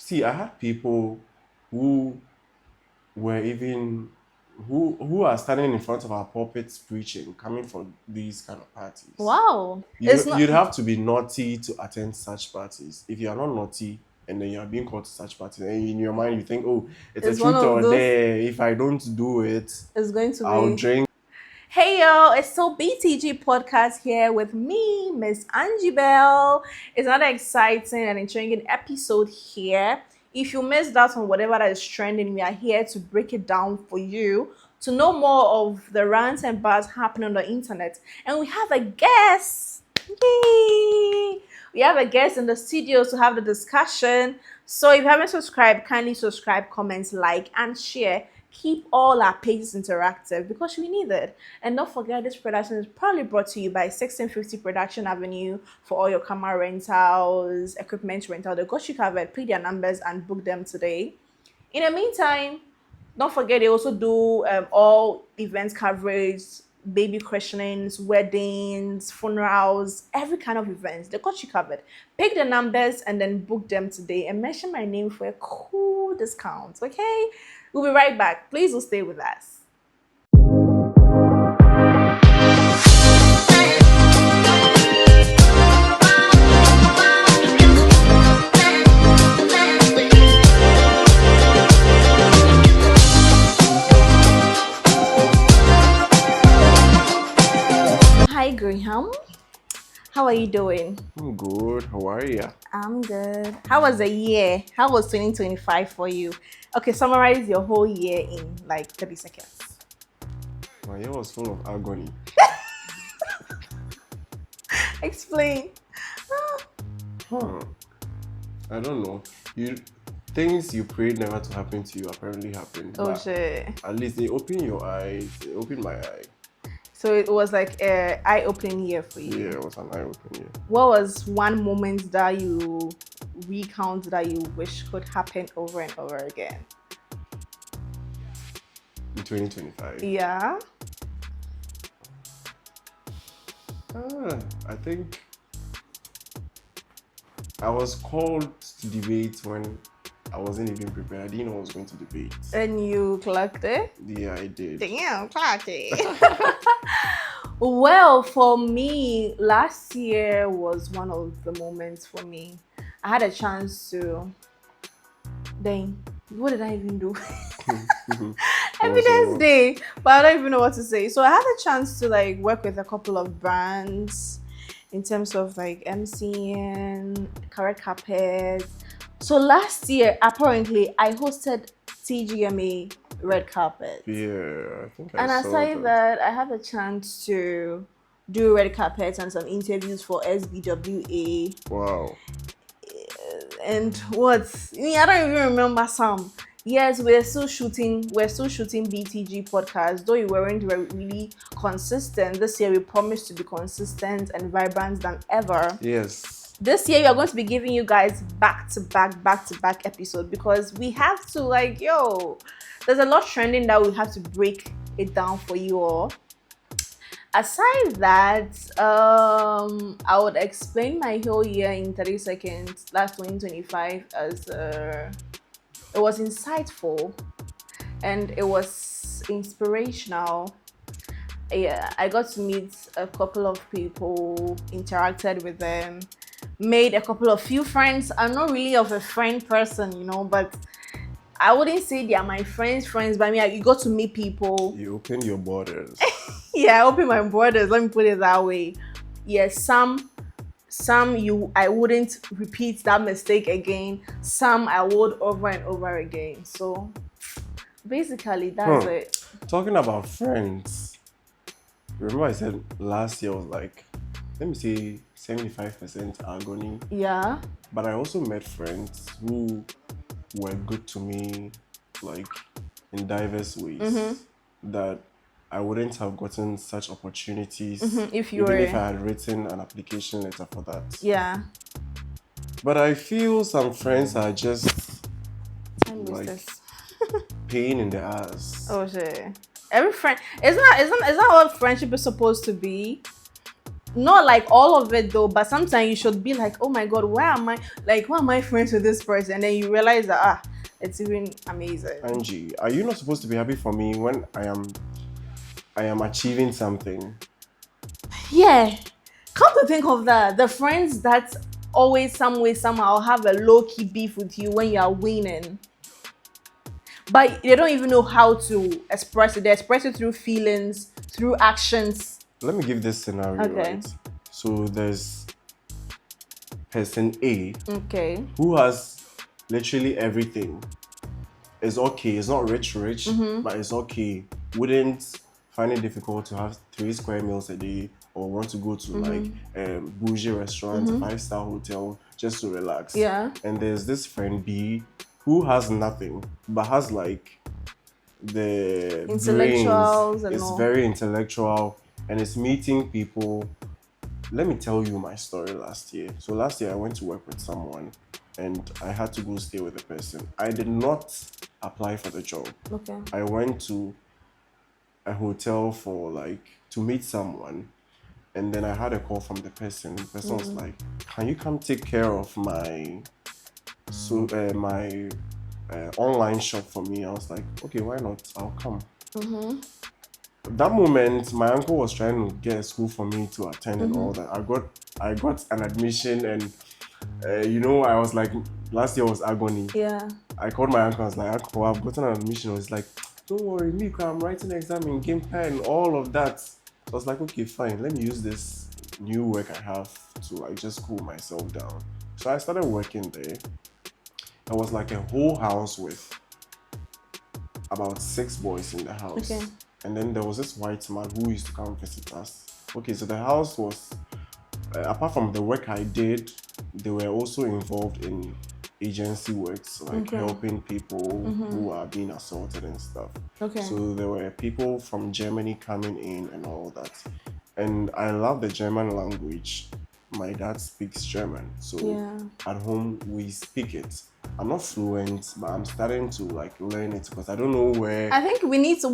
See, I had people who were even who are standing in front of our pulpits preaching, coming for these kind of parties. Wow. It's not. You'd have to be naughty to attend such parties. If you are not naughty and then you are being called to such parties, and in your mind you think, oh, it's a It's one truth of or those. dare. If I don't do it, It's going to I'll be. drink. Hey yo, it's still BTG podcast here with me, Miss Angie Bell. It's another exciting and intriguing episode here. If you missed out on whatever that is trending, we are here to break it down for you to know more of the rants and bars happening on the internet. And we have a guest. Yay! We have a guest in the studio to have the discussion. So if you haven't subscribed, kindly subscribe, comment, like, and share. Keep all our pages interactive because we need it. And don't forget, this production is probably brought to you by 1650 Production Avenue for all your camera rentals, equipment rental. They got you covered. Pay their numbers and book them today. In the meantime, don't forget they also do all events coverage, baby christenings, weddings, funerals, every kind of events. They got you covered. Pick the numbers and then book them today and mention my name for a cool discount. Okay? We'll be right back. Please do stay with us. Hi, Graham. How are you doing? I'm good. How are you? I'm good. How was the year? How was 2025 for you? Okay, summarize your whole year in like 30 seconds. My year was full of agony. Explain. I don't know. Things you prayed never to happen to you apparently happened. Oh But shit. at least they opened your eyes. They opened my eye. So it was like a eye-opening year for you. Yeah, it was an eye-opening year. What was one moment that you recount that you wish could happen over and over again? In 2025. Yeah. I think I was called to debate when I wasn't even prepared. I didn't know I was going to debate. And you clocked it? Yeah, I did. Damn, clocked it. Well, for me, last year was one of the moments for me. I had a chance to. Dang, what did I even do? Evidence Day, but I don't even know what to say. So I had a chance to like work with a couple of brands in terms of like MCing, correct carpets. So last year, apparently, I hosted TGMA red carpet. Yeah, I think I And saw aside that, I had a chance to do red carpets and some interviews for SBWA. Wow. And what? I don't even remember some. Yes, we're still shooting BTG podcast, though we weren't really consistent. This year we promised to be consistent and vibrant than ever. Yes. This year we are going to be giving you guys back to back episode because we have to there's a lot trending that we have to break it down for you all. Aside that, I would explain my whole year in 30 seconds. Last 2025 as it was insightful and it was inspirational. Yeah, I got to meet a couple of people, interacted with them, made a couple of few friends. I'm not really of a friend person, but I wouldn't say they are my friends, but I mean, you got to meet people. You opened your borders. Yeah, I opened my borders. Let me put it that way. Yes, some I wouldn't repeat that mistake again. Some I would over and over again. So basically, that's it. Talking about friends, remember I said last year was like, let me say 75% agony. Yeah. But I also met friends who were good to me, like in diverse ways that I wouldn't have gotten such opportunities if I had written an application letter for that. Yeah. But I feel some friends are just like pain in the ass. Oh shit. Every friend isn't that what friendship is supposed to be? not like all of it though, but sometimes you should be like, oh my god, why am I friends with this person? And then you realize that it's even amazing. Angie, are you not supposed to be happy for me when I am achieving something? Yeah. Come to think of that, the friends that always some way somehow have a low-key beef with you when you are winning. But they don't even know how to express it. They express it through feelings, through actions. Let me give this scenario, Okay. right? So there's person A Okay. who has literally everything. It's okay. It's not rich, but it's okay. Wouldn't find it difficult to have 3 square meals a day or want to go to like a bougie restaurant, a 5-star hotel just to relax. Yeah. And there's this friend B who has nothing but has like the Intellectuals brains. and It's all. very intellectual and it's meeting people. Let me tell you my story last year. So last year I went to work with someone and I had to go stay with the person. I did not apply for the job. Okay. I went to a hotel for like to meet someone and then I had a call from the person. The person was like, can you come take care of my online shop for me? I was like, okay, why not? I'll come. That moment, my uncle was trying to get a school for me to attend and all that. I got an admission and I was like, last year was agony. Yeah. I called my uncle. I was like, uncle, I've gotten an admission. He was like, don't worry, Mika, I'm writing an exam in game pen, all of that. So I was like, okay, fine. Let me use this new work I have to like just cool myself down. So I started working there. There was like a whole house with about 6 boys in the house. Okay. And then there was this white man who used to come visit us. Okay, so the house was, apart from the work I did, they were also involved in agency works, like helping people who are being assaulted and stuff. Okay. So there were people from Germany coming in and all that. And I love the German language. My dad speaks German, so at home we speak it. I'm not fluent, but I'm starting to like learn it because I don't know where. I think we need to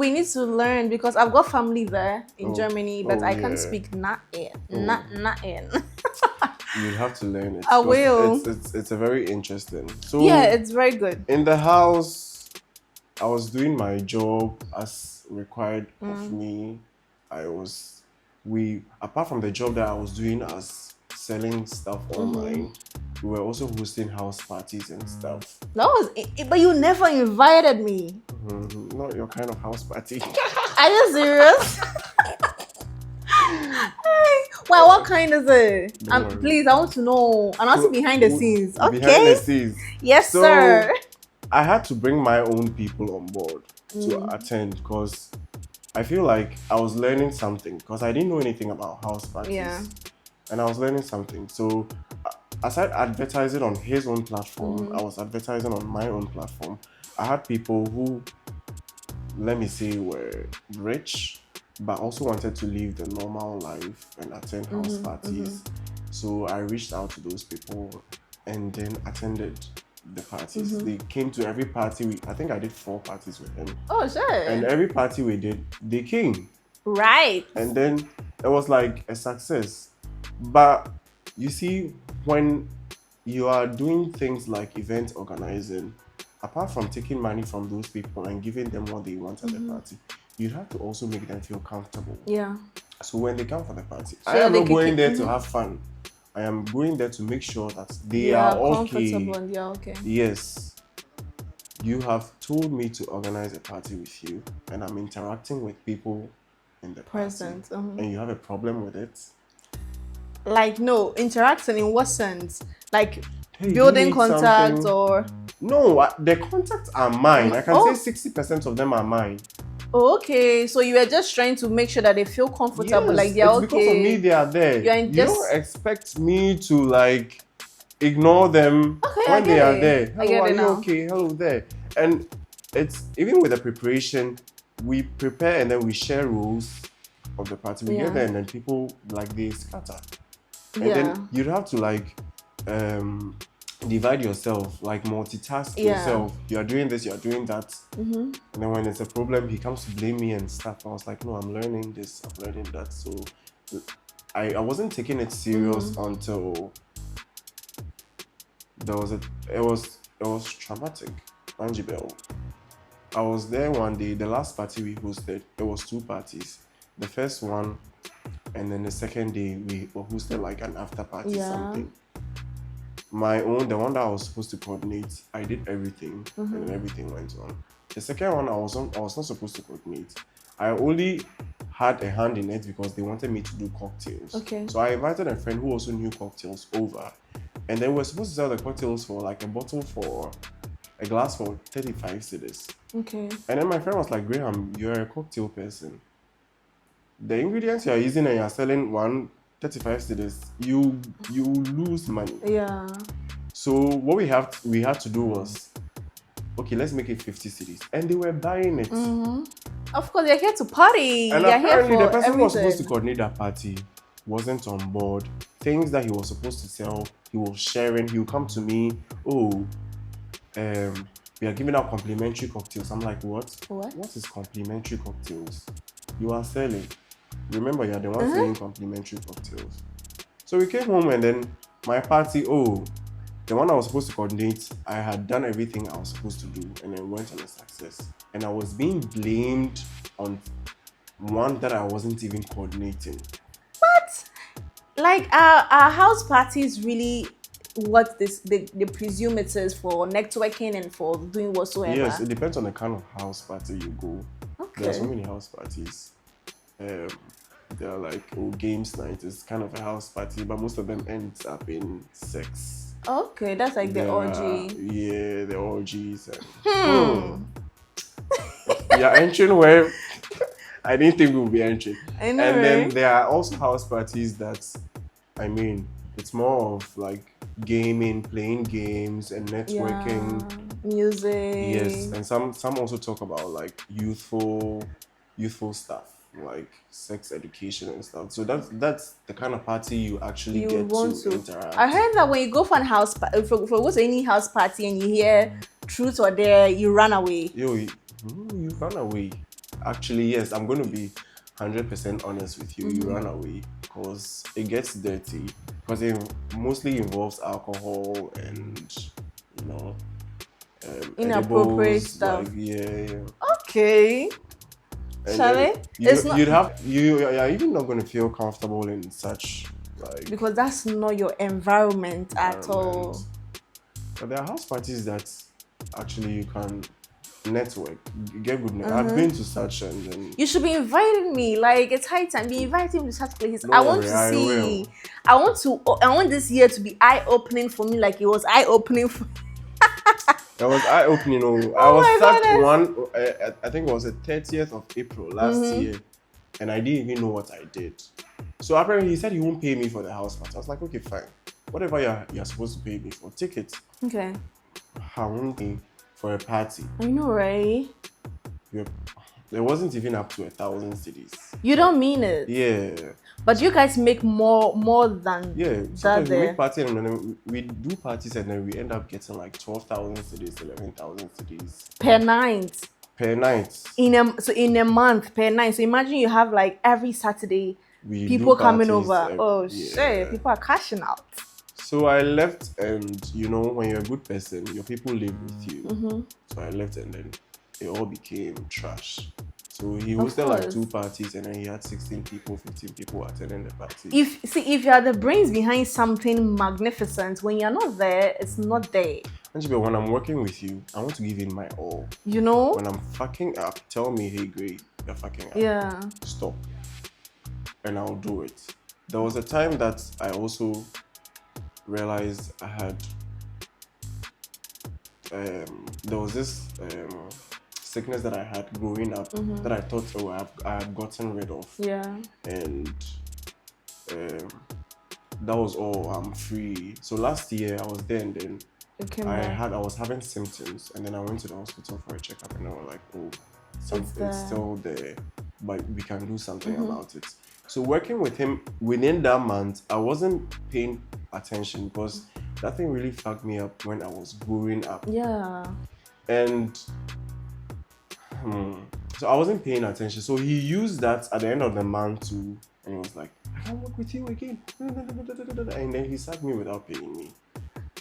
learn because I've got family there in Germany, but I can't speak not in. You have to learn it. I will. It's a very interesting. So yeah, it's very good. In the house, I was doing my job as required of me. Apart from the job that I was doing as selling stuff online, we were also hosting house parties and stuff. That was it, but you never invited me. Not your kind of house party. Are you serious? Well, what kind is it? Please, I want to know. And also behind the scenes. Okay. Behind the scenes. Yes, So, sir. I had to bring my own people on board to attend because I feel like I was learning something because I didn't know anything about house parties. Yeah. And I was learning something. So aside advertising on his own platform, I was advertising on my own platform. I had people who, let me say, were rich, but also wanted to live the normal life and attend house parties. So I reached out to those people and then attended the parties. They came to every party. I think I did 4 parties with him. Oh, sure. And every party we did, they came. Right. And then it was like a success. But you see, when you are doing things like event organizing, apart from taking money from those people and giving them what they want at the party, you have to also make them feel comfortable. Yeah. So when they come for the party, So I am they not can going keep- there to have fun. I am going there to make sure that they are okay. comfortable and you're okay. Yes. You have told me to organize a party with you, and I'm interacting with people in the Present. party, and you have a problem with it. Like, no, interacting in what sense? Like Hey, you building need contacts something. or No, the contacts are mine. I can Oh. say 60% of them are mine. oh, okay. So you were just trying to make sure that they feel comfortable, Yes, like they're it's okay. because of me they are there. You're You just- don't expect me to like ignore them Okay, I when they get are it. there. I Hello, get are it you now. okay? Hello there. And it's even with the preparation, we prepare and then we share rules of the party. We Yeah. get there and then people like they scatter. And Yeah. then you'd have to like divide yourself, like multitask Yeah. yourself. You are doing this, you are doing that. And then when it's a problem, he comes to blame me and stuff. I was like, no, I'm learning this, I'm learning that. So I wasn't taking it serious until there was a it was traumatic. Angie Bell. I was there one day. The last party we hosted, there was two parties. The first one, and then the second day we hosted like an after party something. My own, the one that I was supposed to coordinate, I did everything, and then everything went on. The second one, I was not supposed to coordinate. I only had a hand in it because they wanted me to do cocktails. Okay. So I invited a friend who also knew cocktails over, and then we were supposed to sell the cocktails for like a glass for 35 cedis. Okay. And then my friend was like, Graham, you're a cocktail person. The ingredients you are using and you're selling 135 cedis, you lose money. Yeah. So what we had to do was, okay, let's make it 50 cedis. And they were buying it. Of course, they're here to party. And They're here apparently for the person who was supposed to everything. coordinate that party wasn't on board. Things that he was supposed to sell, he was sharing. He would come to me, we are giving out complimentary cocktails. I'm like, what? What? What is complimentary cocktails? You are selling. Remember, you're the one selling complimentary cocktails. So we came home and then my party, the one I was supposed to coordinate, I had done everything I was supposed to do and then went on a success. And I was being blamed on one that I wasn't even coordinating. But like our house parties really what they presume it is for networking and for doing whatsoever. Yes, it depends on the kind of house party you go. Okay. There are so many house parties. They're like games night. It's kind of a house party, but most of them ends up in sex. Okay, that's like the orgy. Yeah, the orgies. Yeah, entering where I didn't think we would be entering. I know, And then right? there are also house parties that, I mean, it's more of like gaming, playing games and networking. Yeah, music. Yes, and some also talk about like youthful stuff, like sex education and stuff. So that's the kind of party you actually get to interact. I heard that when you go for a house for what's any house party and you hear truth or dare, you run away. You run away. Actually, yes, I'm going to be 100% honest with you. You run away because it gets dirty. Because it mostly involves alcohol and, Inappropriate edibles, stuff. Like, yeah. Okay. And Shall then we? you're even not going to feel comfortable in such like Because that's not your environment at all. But there are house parties that actually you can network, get good network. I've been to such and then You should be inviting me. Like it's high time. Be inviting me to such places. Don't I want worry, to I see. will. I want this year to be eye opening for me, like it was eye opening for. that was eye opening. I Oh was my sacked goodness. I think it was the 30th of April last year, and I didn't even know what I did. So apparently he said he won't pay me for the house party. I was like, okay, fine. Whatever you're supposed to pay me for, take it. Okay. I won't pay for a party. I know, right? There wasn't even up to 1,000 cities. You don't mean it. Yeah. But you guys make more than Yeah, that sometimes we there. make parties and then we do parties and then we end up getting like 12,000 cities, 11,000 cities Per night. per night. In a month per night. So imagine you have like every Saturday We people do coming parties over. Oh yeah. shit, people are cashing out. So I left, and when you're a good person, your people live with you. So I left, and then it all became trash. So he hosted like course. 2 parties, and then he had 16 people, 15 people attending the party. If you are the brains behind something magnificent, when you're not there, it's not there. Angela, when I'm working with you, I want to give in my all. You know? When I'm fucking up, tell me, hey, great, you're fucking up. Yeah. Stop. And I'll do it. There was a time that I also realized I had there was this sickness that I had growing up that I thought I had gotten rid of. Yeah. And that was all. I'm free. So last year I was there, and then It came I back. was having symptoms, and then I went to the hospital for a checkup, and they were like, oh, it's there. still there, but we can do something about it. So working with him within that month, I wasn't paying attention because that thing really fucked me up when I was growing up. Yeah. And so I wasn't paying attention. So he used that at the end of the month and he was like, I can't work with you again. And then he sacked me without paying me.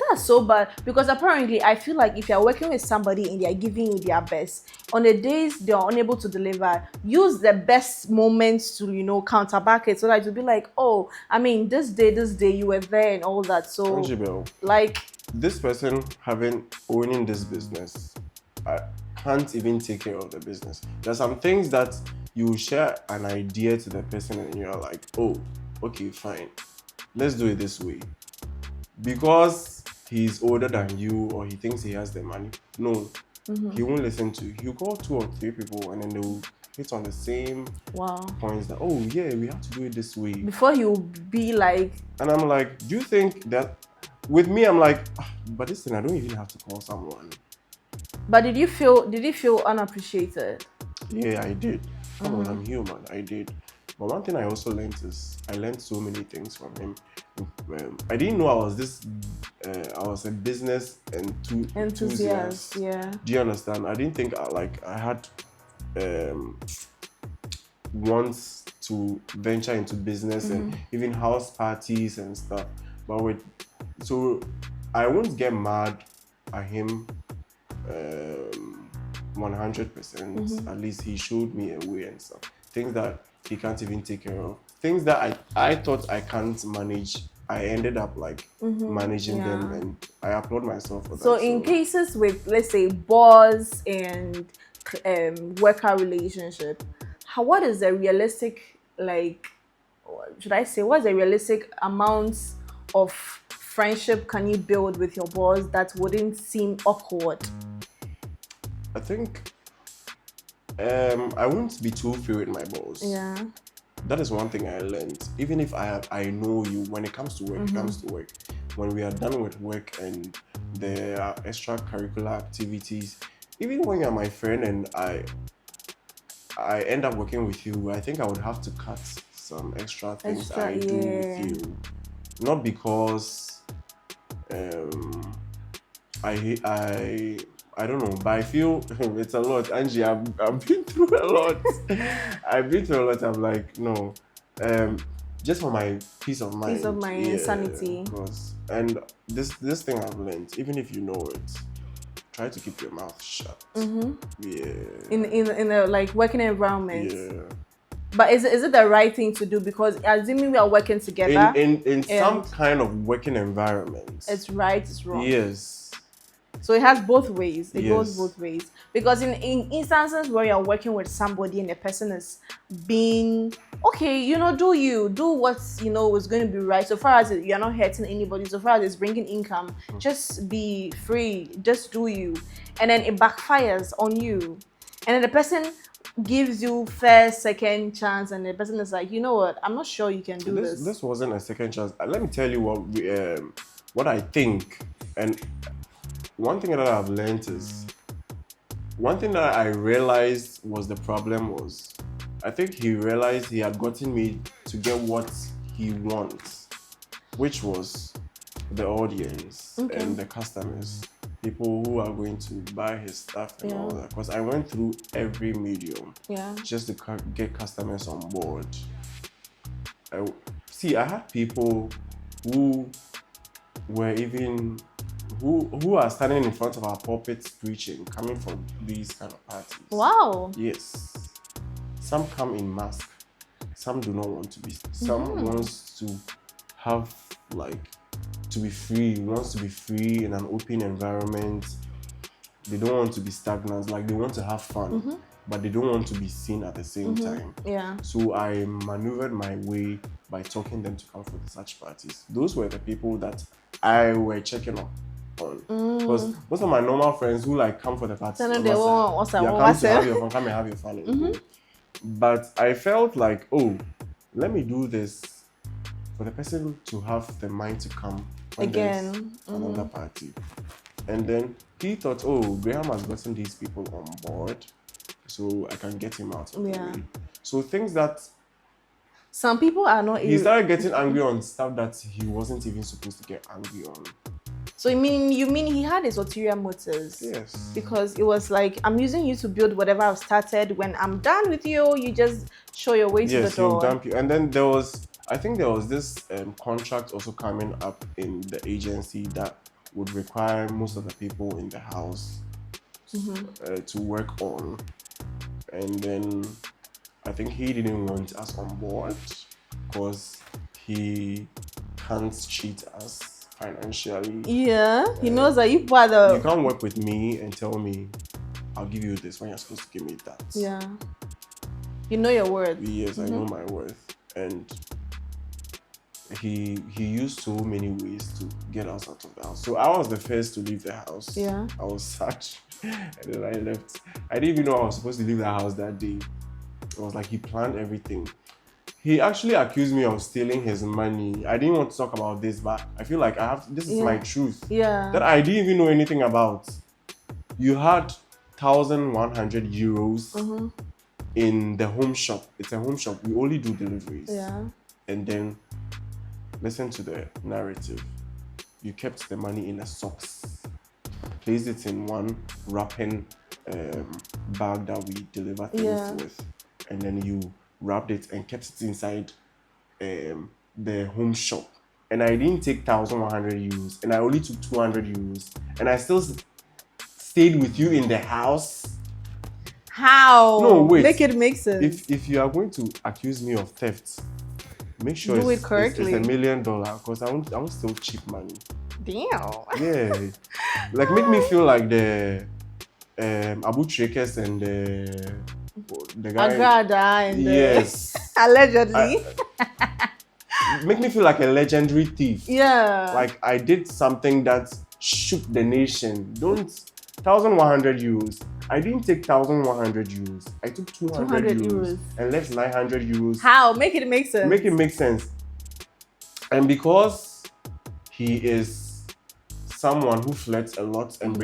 That's so bad because apparently I feel like if you're working with somebody and they're giving you their best, on the days they're unable to deliver, use the best moments to, counterback it so that you'll be like, oh, I mean, this day you were there and all that. So, Angel, like, this person owning this business, I can't even take care of the business. There's some things that you share an idea to the person and you're like, oh, okay, fine, let's do it this way. Because he's older than you or he thinks he has the money, no, he won't listen to you. He'll call 2 or 3 people and then they'll hit on the same points that, oh yeah, we have to do it this way. Before he'll be like... And I'm like, do you think that... With me, I'm like, but this thing, I don't even have to call someone. But did you feel unappreciated? Yeah, I did. Come on, I'm human. I did. But one thing I also learned is I learned so many things from him. I didn't know I was a business enthusiast. Yeah. Do you understand? I didn't think I had wants to venture into business and even house parties and stuff. But so I won't get mad at him 100%. At least he showed me a way and stuff. Things that he can't even take care of. Things that I thought I can't manage, I ended up managing them, and I applaud myself for that. So in cases with, let's say, boss and worker relationship, what is the realistic, what's the realistic amount of friendship can you build with your boss that wouldn't seem awkward? I think I won't be too free with my boss. Yeah. That is one thing I learned. Even if I know you, when it comes to work, it comes to work. When we are done with work and there are extracurricular activities, even when you're my friend and I end up working with you, I think I would have to cut some extra things I do with you. Not because I don't know, but I feel it's a lot. Angie, I've been through a lot. I've been through a lot. I'm like, no, just for my peace of mind. Peace of mind, sanity. Of course. And this thing I've learned, even if you know it, try to keep your mouth shut. Yeah. In a working environment. Yeah. But is it the right thing to do? Because assuming we are working together. In some kind of working environment. It's right, it's wrong. Yes. So it has both ways. It goes both ways. Because in instances where you're working with somebody and the person is being, okay, do what's, is going to be right. So far as you're not hurting anybody, so far as it's bringing income, just be free, just do you. And then it backfires on you. And then the person gives you first, second chance, and the person is like, you know what, I'm not sure you can do this. This wasn't a second chance. Let me tell you what I think. And one thing that I've learned is, one thing that I realized was the problem was, I think he realized he had gotten me to get what he wants, which was the audience and the customers, people who are going to buy his stuff and all that. Because I went through every medium just to get customers on board. I had people who were even who are standing in front of our pulpits preaching, coming from these kind of parties. Wow. Yes. Some come in mask. Some do not want to be. Some wants to have to be free. Wants to be free in an open environment. They don't want to be stagnant. They want to have fun, but they don't want to be seen at the same time. Yeah. So I maneuvered my way by talking them to come for such parties. Those were the people that I were checking on. Because most of my normal friends who come for the party, come and have your fun. But I felt like, let me do this for the person to have the mind to come again, another party. And then he thought, Graham has gotten these people on board, so I can get him out of the way. So things that some people are not. He started getting angry on stuff that he wasn't even supposed to get angry on. So you mean he had his ulterior motives? Yes. Because it was like, I'm using you to build whatever I've started. When I'm done with you, you just show your way to the door. Yes, he'll dump you. And then there was I think there was this contract also coming up in the agency that would require most of the people in the house to work on, and then I think he didn't want us on board because he can't cheat us financially. Yeah, he knows that you are You the. can't work with me and tell me I'll give you this when you're supposed to give me that. Yeah. You know your worth. Yes, I know my worth, and he used so many ways to get us out of the house. So I was the first to leave the house. Yeah. I was sad, and then I left. I didn't even know I was supposed to leave the house that day. It was like he planned everything. He actually accused me of stealing his money. I didn't want to talk about this, but I feel like this is my truth. Yeah. That I didn't even know anything about. You had 1,100 euros in the home shop. It's a home shop. We only do deliveries. Yeah. And then listen to the narrative. You kept the money in a socks, placed it in one wrapping bag that we deliver things with, and then you wrapped it and kept it inside the home shop. And I didn't take 1,100 euros, and I only took 200 euros, and I still stayed with you in the house. How? No, wait. Make it make sense. If you are going to accuse me of theft, make sure Do it's it correctly. $1 million, because I won't steal cheap money. Damn. Yeah, like make me feel like the Abu Trekes and the guy. Agrada and Yes. allegedly. Make me feel like a legendary thief. Yeah. Like I did something that shook the nation. Don't 1,100 euros. I didn't take 1,100 euros. I took 200 euros and left 900 euros. How? Make it make sense. Make it make sense. And because he is someone who flirts a lot and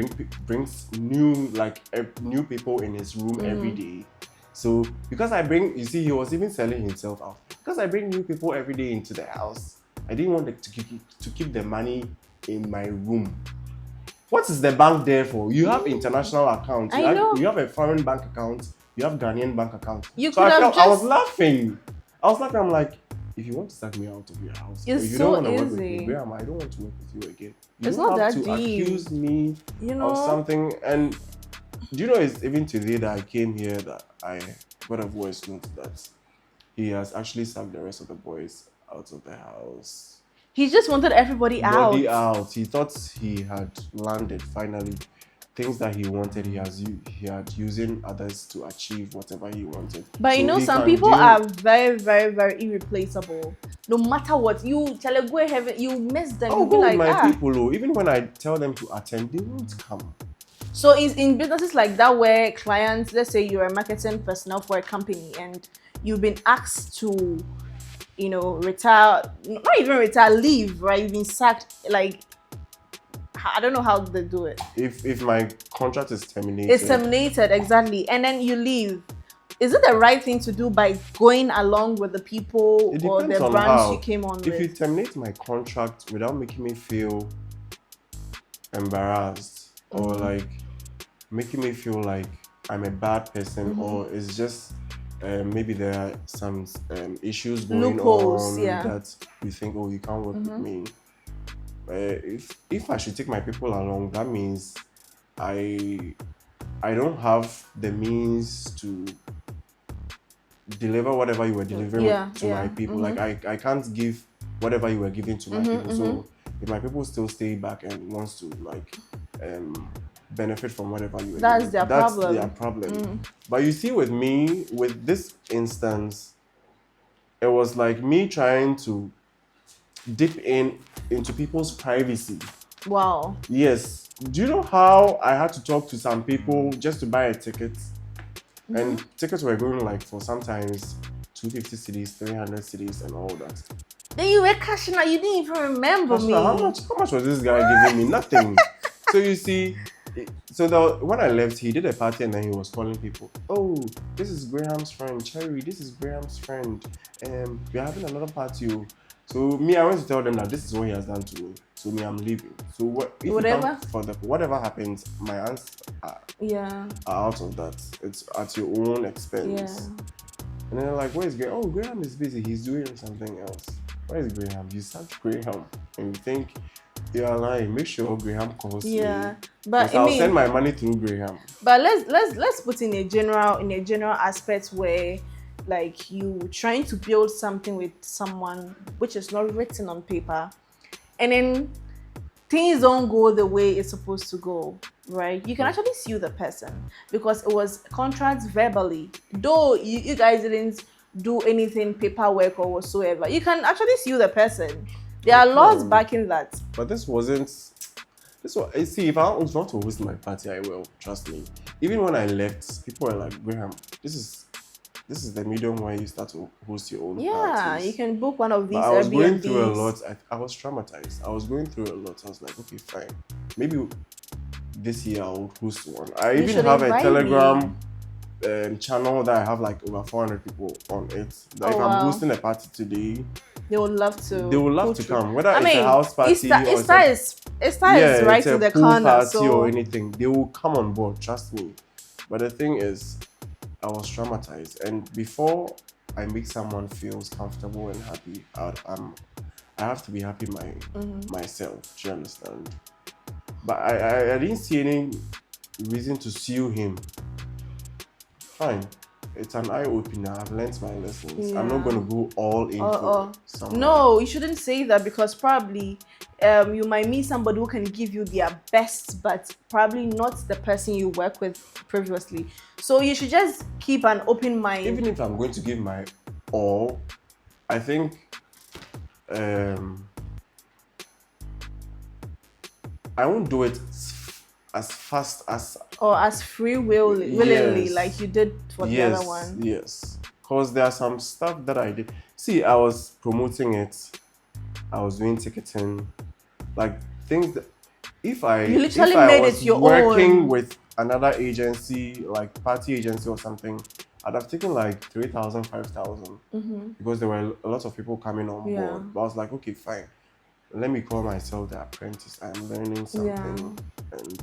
brings new people in his room every day. So because he was even selling himself out. Because I bring new people every day into the house, I didn't want to keep the money in my room. What is the bank there for? You have international accounts. You have a foreign bank account. You have Ghanaian bank account. I was laughing. I'm like, if you want to sack me out of your house, it's if you so don't want to work with easy. me, where am I? I don't want to work with you again. You It's don't not have that to deep. accuse me of something. And do you know it's even today that I came here that I got a voice note that he has actually sacked the rest of the boys out of the house. He just wanted everybody out. He thought he had landed finally. Things that he wanted, he had using others to achieve whatever he wanted. But you know, some people are very, very, very irreplaceable. No matter what, you miss them. Oh, You'll be like, my people, even when I tell them to attend, they won't come. So in businesses like that where clients, let's say you're a marketing personnel for a company and you've been asked to, retire, not even retire, leave, right? You've been sacked, like, I don't know how they do it. If my contract is terminated. It's terminated, exactly. And then you leave. Is it the right thing to do by going along with the people or the brands you came on with? If you terminate my contract without making me feel embarrassed or like making me feel like I'm a bad person or it's just maybe there are some issues going on that you think, oh, you can't work with me. If I should take my people along, that means I don't have the means to deliver whatever you were delivering to my people. Like I can't give whatever you were giving to my people. So if my people still stay back and wants to like benefit from whatever you were that's giving, their problem. Their problem. But you see, with me, with this instance, it was like me trying to dip into people's privacy. Wow. Yes. Do you know how I had to talk to some people just to buy a ticket? And tickets were going like for sometimes 250 cities, 300 cities, and all that. Then you were cashing out. You didn't even remember me. How much was this guy giving me? Nothing. So you see, when I left, he did a party and then he was calling people. Oh, this is Graham's friend, Cherry. This is Graham's friend. We're having another party. So me, I went to tell them that this is what he has done to me. So me, I'm leaving. So whatever happens, my hands are out of that. It's at your own expense. And then they're like, where's Graham? Oh, Graham is busy. He's doing something else. Where's Graham? You search Graham and you think you're lying. Make sure Graham calls me. Yeah, but Because I I'll mean, send my money through Graham. but let's put in a general aspect where like you trying to build something with someone which is not written on paper, and then things don't go the way it's supposed to go, right? You can actually sue the person because it was contracts verbally. Though you guys didn't do anything paperwork or whatsoever, you can actually sue the person. There are laws backing that. But this wasn't. This was. See, if I was not to host my party, I will. Trust me. Even when I left, people were like, Graham, this is the medium where you start to host your own Yeah, parties. you can book one of these But I was going Airbnbs. through a lot. I was traumatized. I was going through a lot. I was like, okay, fine. Maybe this year I would host one. I You even should have a invite Telegram channel that I have like over 400 people on it. That if Oh, I'm wow. hosting a party today, They would love to. they would love put to you- come. Whether I it's mean, a house party Easter or it's a, is right it's a in the pool corner. party So or anything, they will come on board. Trust me. But the thing is, I was traumatized, and before I make someone feels comfortable and happy, I have to be happy myself. Do you understand? But I didn't see any reason to sue him. Fine. It's an eye opener. I've learned my lessons. I'm not Yeah. going to go all in for someone. no, you shouldn't say that because probably you might meet somebody who can give you their best, but probably not the person you work with previously. So you should just keep an open mind. Even if I'm going to give my all, I think I won't do it as fast as or as willingly, Yes. like you did for the other one. Yes. Because there are some stuff that I did. See, I was promoting it. I was doing ticketing, like things that if I You literally if I made was it your working own. with another agency, like party agency or something, I'd have taken like 3,000, 5,000 because there were a lot of people coming on Yeah. board. But I was like, okay, fine. Let me call myself the apprentice. I'm learning something, and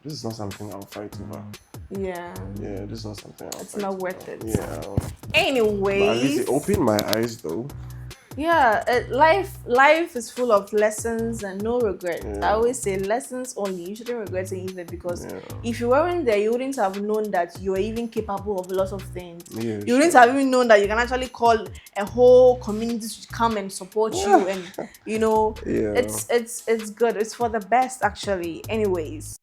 this is not something I'll fight over. Yeah. Yeah, this is not something I'll It's fight not over. worth it. Yeah. But at Anyways, least it opened my eyes though. yeah, life is full of lessons and no regrets. Yeah. I always say lessons only. You shouldn't regret it either because Yeah. if you weren't there, you wouldn't have known that you were even capable of a lot of things. Yeah, You wouldn't have even known that you can actually call a whole community to come and support you, and Yeah. it's good. It's for the best, actually. Anyways.